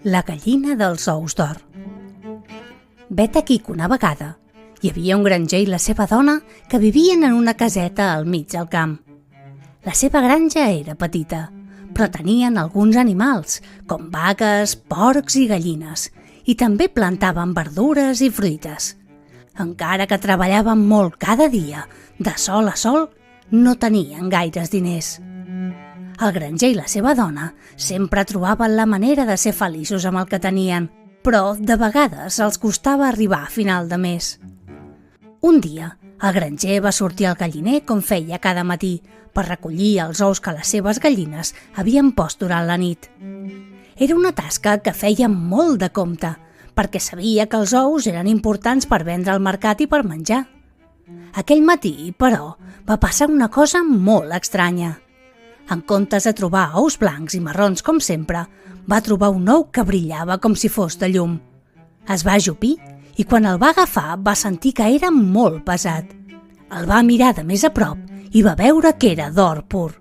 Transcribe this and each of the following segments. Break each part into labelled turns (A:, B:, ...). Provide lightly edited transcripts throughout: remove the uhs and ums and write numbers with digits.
A: La gallina dels ous d'or. Vet aquí que una vegada hi havia un granger i la seva dona que vivien en una caseta al mig del camp. La seva granja era petita, però tenien alguns animals, com vaques, porcs i gallines, i també plantaven verdures i fruites. Encara que treballaven molt cada dia, de sol a sol, no tenien gaires diners. El granger i la seva dona sempre trobaven la manera de ser feliços amb el que tenien, però de vegades els costava arribar a final de mes. Un dia, el granger va sortir al galliner com feia cada matí per recollir els ous que les seves gallines havien post durant la nit. Era una tasca que feia molt de compte, perquè sabia que els ous eren importants per vendre al mercat i per menjar. Aquell matí, però, va passar una cosa molt estranya. En comptes de trobar ous blancs i marrons com sempre, va trobar un ou que brillava com si fos de llum. Es va ajupir i quan el va agafar va sentir que era molt pesat. El va mirar de més a prop i va veure que era d'or pur.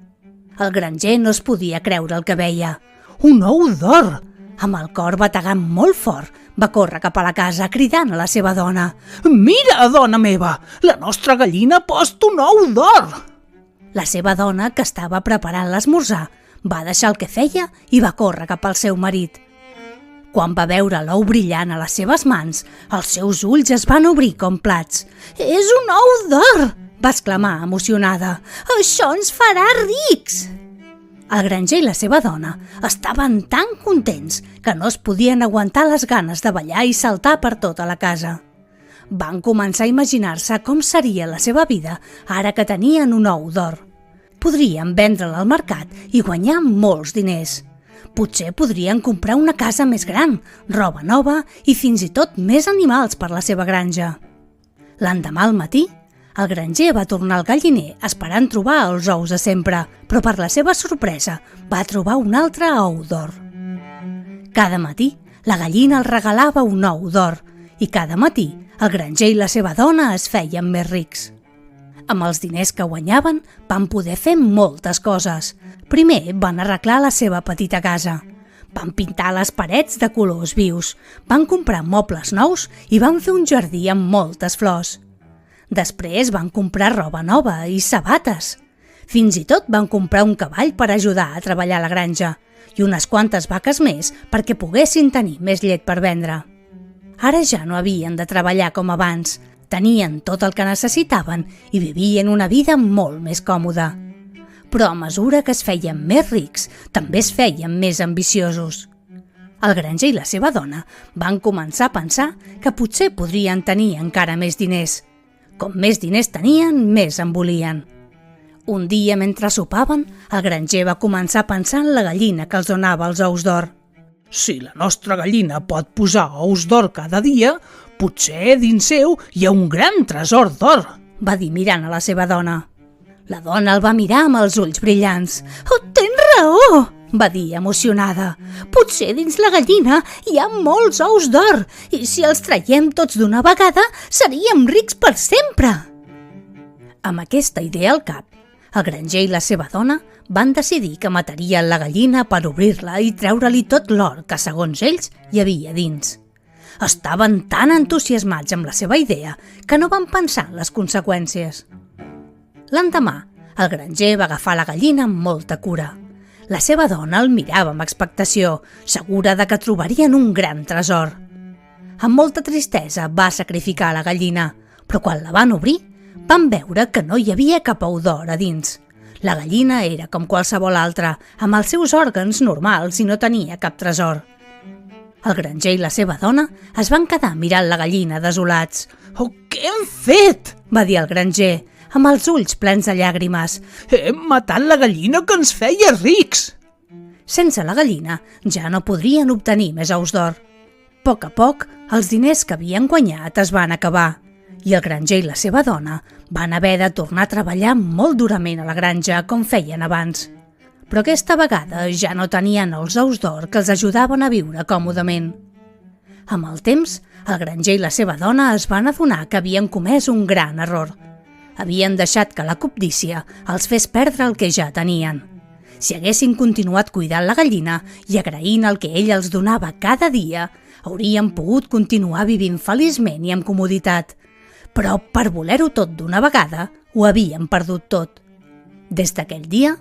A: El granger no es podia creure el que veia. Un ou d'or! Amb el cor bategant molt fort, va córrer cap a la casa cridant a la seva dona:
B: «Mira, dona meva, la nostra gallina ha post un ou d'or!»
A: La seva dona, que estava preparant l'esmorzar, va deixar el que feia i va córrer cap al seu marit. Quan va veure l'ou brillant a les seves mans, els seus ulls es van obrir com plats. «És un ou d'or!» va exclamar emocionada. «Això ens farà rics!» El granger i la seva dona estaven tan contents que no es podien aguantar les ganes de ballar i saltar per tota la casa. Van començar a imaginar-se com seria la seva vida ara que tenien un ou d'or. Podrien vendre'l al mercat i guanyar molts diners. Potser podrien comprar una casa més gran, roba nova i fins i tot més animals per la seva granja. L'endemà al matí, el granger va tornar al galliner esperant trobar els ous de sempre, però per la seva sorpresa va trobar un altre ou d'or. Cada matí, la gallina el regalava un ou d'or i cada matí el granger i la seva dona es feien més rics. Amb els diners que guanyaven van poder fer moltes coses. Primer van arreglar la seva petita casa. Van pintar les parets de colors vius, van comprar mobles nous i van fer un jardí amb moltes flors. Després van comprar roba nova i sabates. Fins i tot van comprar un cavall per ajudar a treballar a la granja i unes quantes vaques més perquè poguessin tenir més llet per vendre. Ara ja no havien de treballar com abans, tenien tot el que necessitaven i vivien una vida molt més còmoda. Però a mesura que es feien més rics, també es feien més ambiciosos. El granger i la seva dona van començar a pensar que potser podrien tenir encara més diners. Com més diners tenien, més en volien. Un dia, mentre sopaven, el granger va començar a pensar en la gallina que els donava els ous d'or.
B: «Si la nostra gallina pot posar ous d'or cada dia, potser dins seu hi ha un gran tresor d'or»,
A: va dir mirant a la seva dona. La dona el va mirar amb els ulls brillants. «Oh, tens raó!» va dir emocionada. «Potser dins la gallina hi ha molts ous d'or i si els traiem tots d'una vegada seríem rics per sempre!» Amb aquesta idea al cap, el granger i la seva dona van decidir que matarien la gallina per obrir-la i treure-li tot l'or que, segons ells, hi havia dins. Estaven tan entusiasmats amb la seva idea que no van pensar en les conseqüències. L'endemà, el granger va agafar la gallina amb molta cura. La seva dona el mirava amb expectació, segura de que trobarien un gran tresor. Amb molta tristesa va sacrificar la gallina, però quan la van obrir, van veure que no hi havia cap ou d'or a dins. La gallina era com qualsevol altra, amb els seus òrgans normals i no tenia cap tresor. El granger i la seva dona es van quedar mirant la gallina desolats.
B: «Oh, què hem fet?»,
A: va dir el granger, amb els ulls plens de llàgrimes.
B: «Hem matat la gallina que ens feia rics!»
A: Sense la gallina ja no podrien obtenir més ous d'or. A poc, els diners que havien guanyat es van acabar i el granger i la seva dona van haver de tornar a treballar molt durament a la granja com feien abans. Però aquesta vegada ja no tenien els ous d'or que els ajudaven a viure còmodament. Amb el temps, el granger i la seva dona es van adonar que havien comès un gran error. Havien deixat que la cobdícia els fes perdre el que ja tenien. Si haguessin continuat cuidant la gallina i agraint el que ella els donava cada dia, haurien pogut continuar vivint feliçment i amb comoditat. Però per voler-ho tot d'una vegada, ho havien perdut tot. Des d'aquell dia,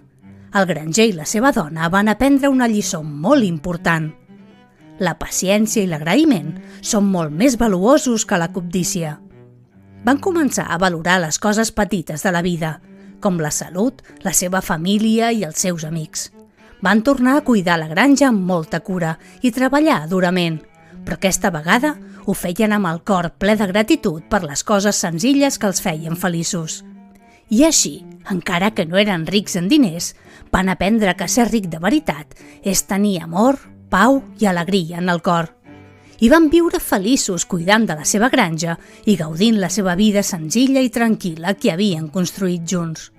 A: el granger i la seva dona van aprendre una lliçó molt important. La paciència i l'agraïment són molt més valuosos que la cobdícia. Van començar a valorar les coses petites de la vida, com la salut, la seva família i els seus amics. Van tornar a cuidar la granja amb molta cura i treballar durament, però aquesta vegada ho feien amb el cor ple de gratitud per les coses senzilles que els feien feliços. I així, encara que no eren rics en diners, van aprendre que ser ric de veritat és tenir amor, pau i alegria en el cor. I van viure feliços cuidant de la seva granja i gaudint la seva vida senzilla i tranquil·la que havien construït junts.